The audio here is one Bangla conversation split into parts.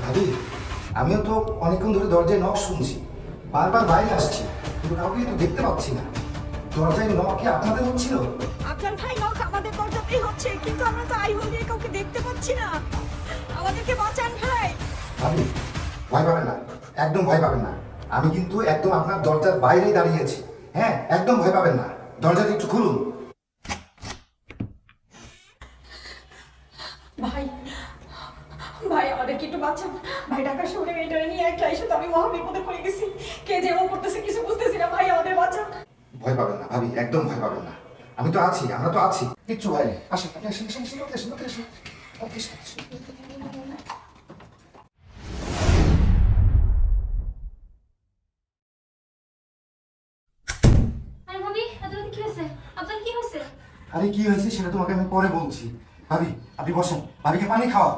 ভাবি, আমিও তো অনেকক্ষণ ধরে দরজায় নক শুনছি, বারবার বাইরে আসছি, কিন্তু কাউকে তো দেখতে পাচ্ছি না। দরজায় নক কি আপনাদের হচ্ছিল? আপনার ভাই নক আমাদের দরজাতেই হচ্ছে, কিন্তু আমরা তো আইহোল দিয়ে কাউকে দেখতে পাচ্ছি না। আমাদেরকে বাঁচান ভাই। ভাবি, ভয় পাবেন না, একদম ভয় পাবেন না। আমি কিন্তু একদম আপনার দরজার বাইরেই দাঁড়িয়েছি। হ্যাঁ, একদম ভয় পাবেন না, দরজাটা একটু খুলুন। ভাই, ভাই আমাদেরকে একটু বাঁচান ভাই। ঢাকা শহরে মেয়েটারে নিয়ে একটা এসে তো আমি মহা বিপদে পড়ে গেছি। কে যেমন করতেছে কিছু বুঝতেছি না ভাই, আমাদের বাঁচান। ভয় পাবেন না ভাবি, একদম ভয় পাবেন না। আমি তো আছি, আমরা তো আছি, কিচ্ছু ভয় নেই। আসেন, আপনি আসেন, আসেন, আসেন, আসেন, আসেন, আসেন, আসেন, আসেন। আরে ভাবি, এত রাতে কি হয়েছে? আপনার কি হয়েছে? আরে কি হয়েছে সেটা তোমাকে আমি পরে বলছি। ভাবি, আপনি বসেন, ভাবিকে পানি খাওয়া।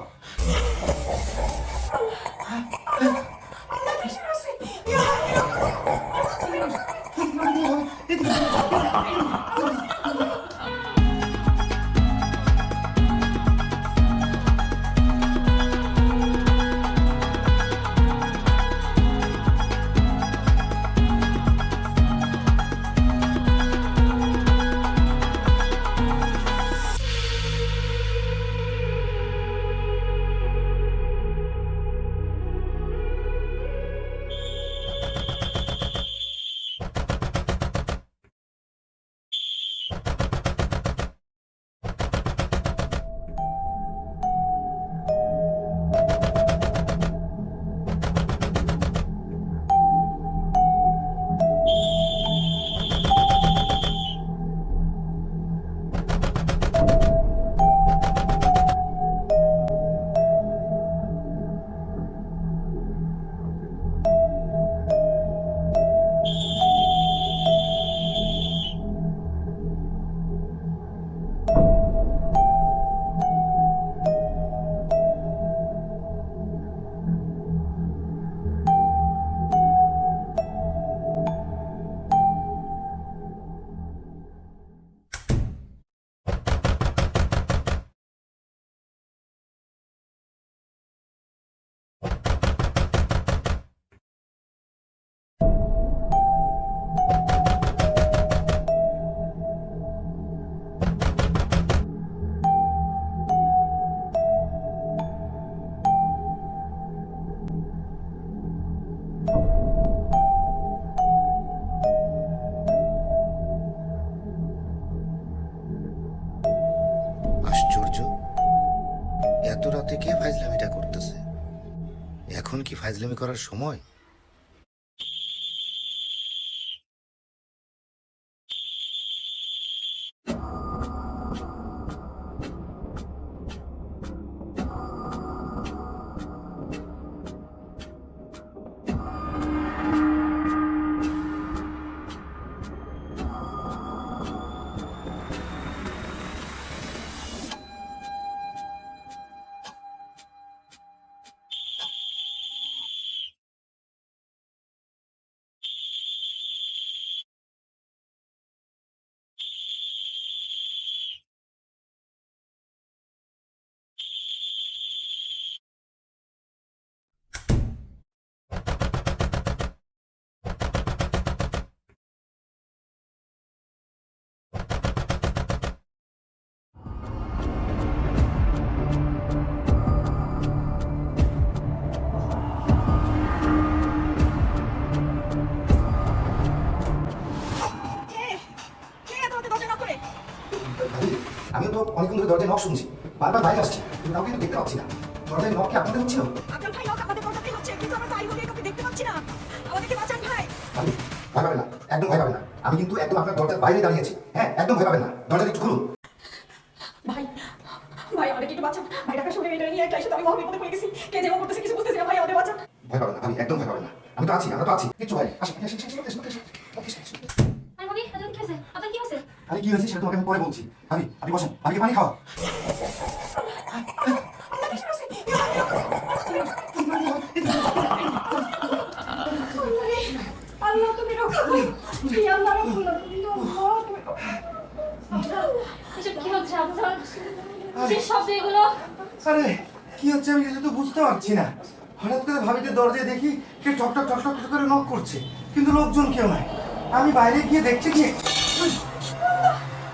আশ্চর্য, এত রাতে কে ফাইজলামিটা করতেছে? এখন কি ফাইজলামি করার সময়? কে কে এত রাতে দরজা নক করে? ভাবি, আমিও তো অনেকক্ষণ ধরে দরজায় নক শুনছি, বারবার বাইরে আসছি, কিন্তু কাউকে তো দেখতে পাচ্ছি না। দরজায় নক কি আপনাদের হচ্ছিল? আপনার ভাই নক আমাদের দরজাতেই হচ্ছে, কিন্তু আমরা তো আইহোল দিয়ে কাউকে দেখতে পাচ্ছি না। আমাদেরকে বাঁচান ভাই। ভাবি, ভয় পাবেন না, একদম ভয় পাবেন না। আমি কিন্তু একদম আপনার দরজার বাইরে দাঁড়িয়েছি। হ্যাঁ, একদম ভয় পাবেন না, দরজাটা একটু খুলুন। ভাই, ভাই আমাদেরকে একটু বাঁচান ভাই। ঢাকা শহরে মেয়েটারে নিয়ে একটা এসে তো আমি মহা বিপদে পড়ে গেছি। কে যেমন করতেছে কিছু বুঝতেছি না ভাই, আমাদের বাঁচান। ভয় পাবেন না ভাবি, একদম ভয় পাবেন না। আমি তো আছি, আমরা তো আছি, কিচ্ছু ভয় নেই। আসেন, আপনি আসেন, আসেন, আসেন, আসেন, আসেন, আসেন। আরে ভাবি, এত রাতে কি হয়েছে? আপনার কি হয়েছে? আরে কি হয়েছে সেটা তোমাকে আমি পরে বলছি। ভাবি, আপনি বসেন, ভাবিকে পানি খাওয়া। আল্লাহ তুমি রক্ষা করো। আল্লাহ রক্ষা করো। তুমি এসব কি হচ্ছে আপনার? যে শব্দ এগুলো? আরে কি হচ্ছে আমি কিছু তো বুঝতে পারছি না। হঠাৎ করে ভাবিতে দরজায় দেখি কে ঠক ঠক ঠক ঠক ঠক করে নক করছে, কিন্তু লোকজন কেউ নাই। আমি বাইরে গিয়ে দেখছি কি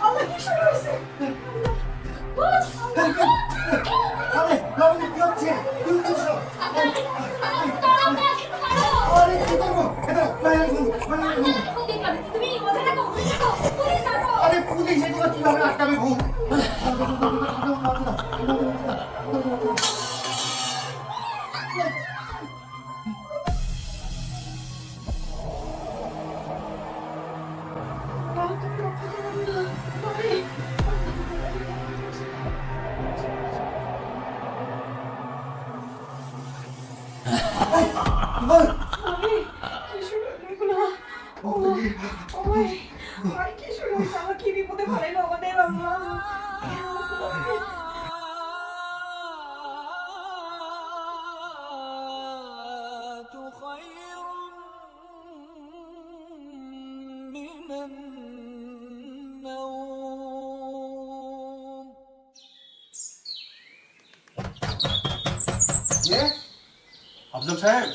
আল্লাহ, কি শুরু হয়েছে? আরে লাবণী, কি হচ্ছে? কি হচ্ছে সব? আরে কি করবো? এটা বাইরে ঘুম, বাইরে ঘুম। তুমি ওখানে থাকো, পুলিশ ডাকো। আরে পুলিশ এগুলো কিভাবে আটকাবে ঘুম? বল। ভাবি, কি শুরু হলো এগুলো? ও ভাই, আর কি শুরু হয়েছে? আমার কি বিপদে ফেলাইলো আমাদের আল্লাহ। কে? আফজাল সাহেব,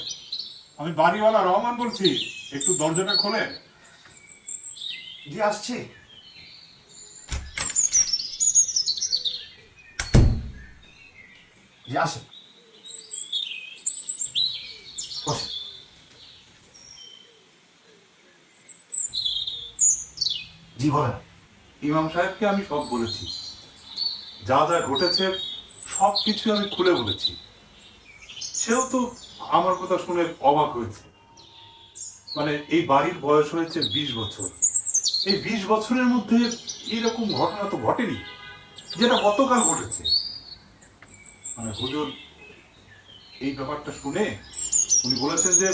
আমি বাড়িওয়ালা রহমান বলছি, একটু দরজাটা খোলেন। জি আসছি। জি আসেন, বসেন। জি বলেন। ইমাম সাহেবকে আমি সব বলেছি, যা যা ঘটেছে সব কিছু আমি খুলে বলেছি। সেও তো আমার কথা শুনে অবাক হয়েছে। মানে এই বাড়ির বয়স হয়েছে 20 বছর, এই 20 বছরের মধ্যে এরকম ঘটনা তো ঘটেনি যেটা গতকাল ঘটেছে। মানে হুজুর এই ব্যাপারটা শুনে উনি বলেছেন যে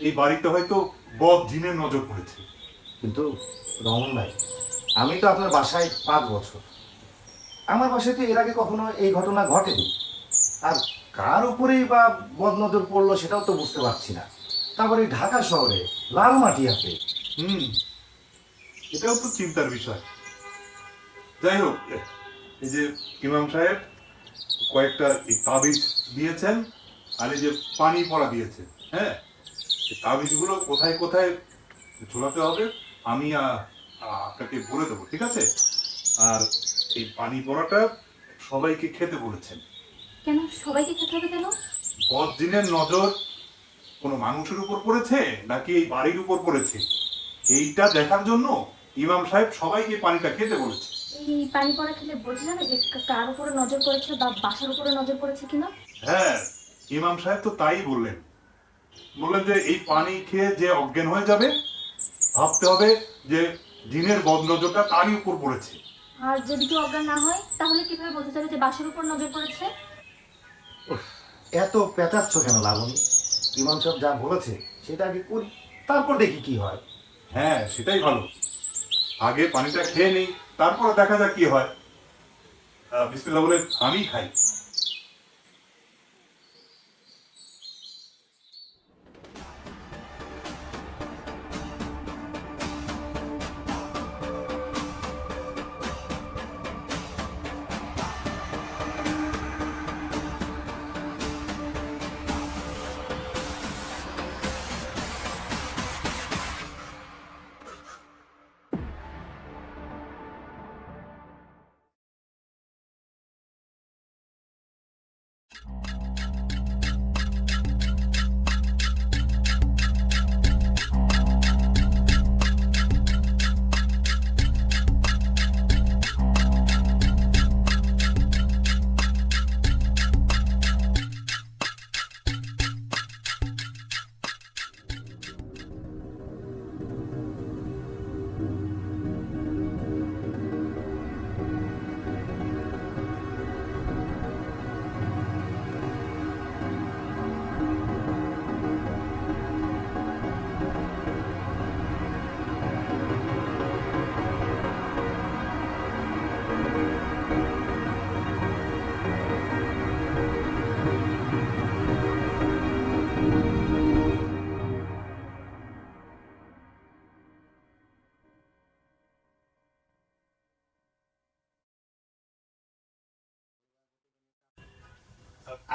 এই বাড়িতে হয়তো বদ জিনের নজর পড়েছে। কিন্তু রমন ভাই, আমি তো আপনার বাসায় 5 বছর। আমার বাসায় তো এর আগে কখনো এই ঘটনা ঘটেনি। আর কার উপরেই বা বদনজর পড়লো সেটাও তো বুঝতে পারছি না। তারপরে ঢাকা শহরে লালমাটিয়াতে। এটাও তো চিন্তার বিষয়। যাই হোক, এই যে ইমাম সাহেব কয়েকটা এই তাবিজ দিয়েছেন, আর এই যে পানি পড়া দিয়েছে, হ্যাঁ, এই তাবিজগুলো কোথায় কোথায় ঝোলাতে হবে আমি আপনাকে বলে দেবো, ঠিক আছে? আর এই পানি পড়াটা সবাইকে খেতে বলেছেন। কেন সবাইকে খেতে হবে কেন? বদ জিনের নজর কোনো মানুষের উপর পড়েছে নাকি এই বাড়ির উপর পড়েছে, এইটা দেখার জন্য ইমাম সাহেব সবাইকে পানিটা খেতে বলেছে। এই পানি পড়া খেলে বোঝা যাবে যে কার উপরে নজর পড়েছে বা বাসার উপরে নজর পড়েছে কিনা? হ্যাঁ, ইমাম সাহেব তো তাই বললেন। বললেন যে এই পানি খেয়ে যে অজ্ঞান হয়ে যাবে ভাবতে হবে যে জিনের বদনজরটা তারই উপর পড়েছে। আর যদি কেউ অজ্ঞান না হয় তাহলে কিভাবে বোঝা যাবে যে বাসার উপর নজর পড়েছে? এত পেঁচাচ্ছ কেন লাবণী? ইমাম সাহেব যা বলেছে সেটা আগে করি, তারপর দেখি কি হয়। হ্যাঁ, সেটাই ভালো। আগে পানিটা খেয়ে নেই, তারপরে দেখা যাক কি হয়। বিসমিল্লাহ বলে আমি খাই।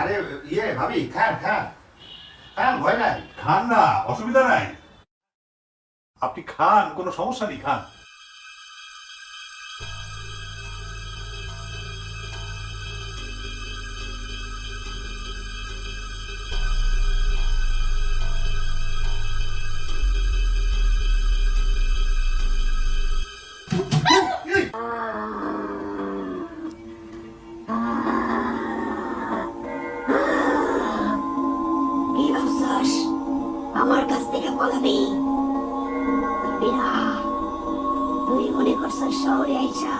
আরে ইয়ে ভাবি, খান খান, খান, ভয় নাই। খান না, অসুবিধা নাই। আপনি খান, কোনো সমস্যা নেই, খান। কি ভাবছস আমার কাছ থেকে পালাবি? পারবি না। তুই মনে করছস শহরে আইসা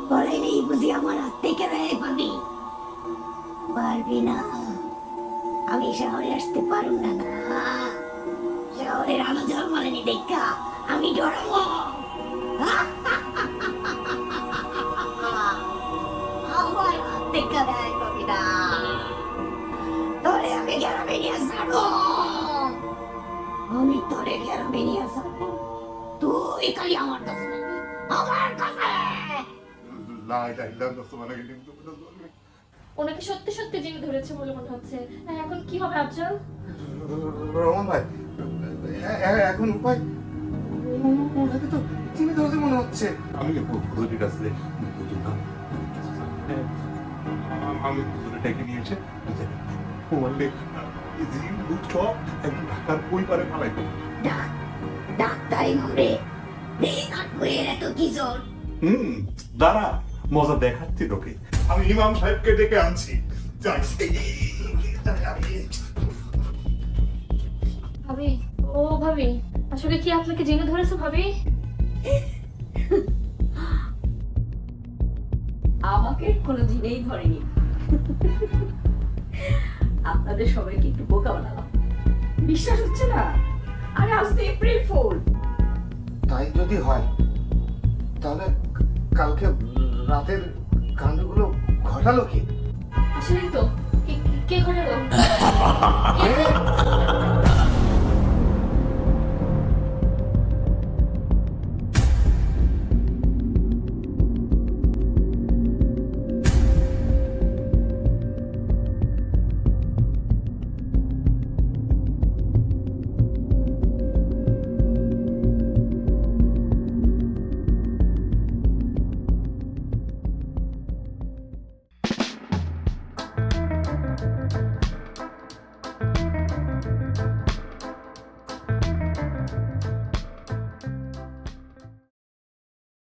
পড়াইলেই বুঝি আমার হাত থেকে রেহাই পাবি? পারবি না। আমি শহরে আসতে পারুম না। শহরের আলো ঝলমলেনি দেখা আমি ডরাবো। আমার হাত থেকে রেহাই পাবি না। তোরে আমি গ্রামে নিয়ে যাবো। আমি তোরে গ্রামে নিয়ে যাবো। তুই খালি আমার কাছে থাকবি। আমার কাছে। ওনাকে সত্যি সত্যি জিন ধরেছে বলে মনে হচ্ছে। হ্যাঁ, এখন কি হবে আফজাল? রহমান ভাই, এখন উপায়? ওনাকে তো চিনি ধরেছে মনে হচ্ছে। আমি হুজুরের কাছে আমি হুজুরে ডেকে নিয়ে এসে বললে জিন ভূত সব একদম ঢাকার ওই পারে পালাই দেবো। ডাক্তার ইমামরে দেখ বইয়ের এত কি জোর। দাঁড়া, মজা দেখাচ্ছি তোকে। আমি ইমাম সাহেবকে ডেকে আনছি। যাই। ভাবি, ও ভাবি, আসলে কি আপনাকে জিনে ধরেছে ভাবি? আমাকে কোনো দিনেই ধরেনি। আপনাদের সবাইকে একটু বোকা বানালাম। বিশ্বাস হচ্ছে না? আরে আজ তো এপ্রিল ফুল। তাই যদি হয় তাহলে কালকে রাতের কাণ্ডগুলো ঘটালো কে? আসলেই তো কে ঘটালো?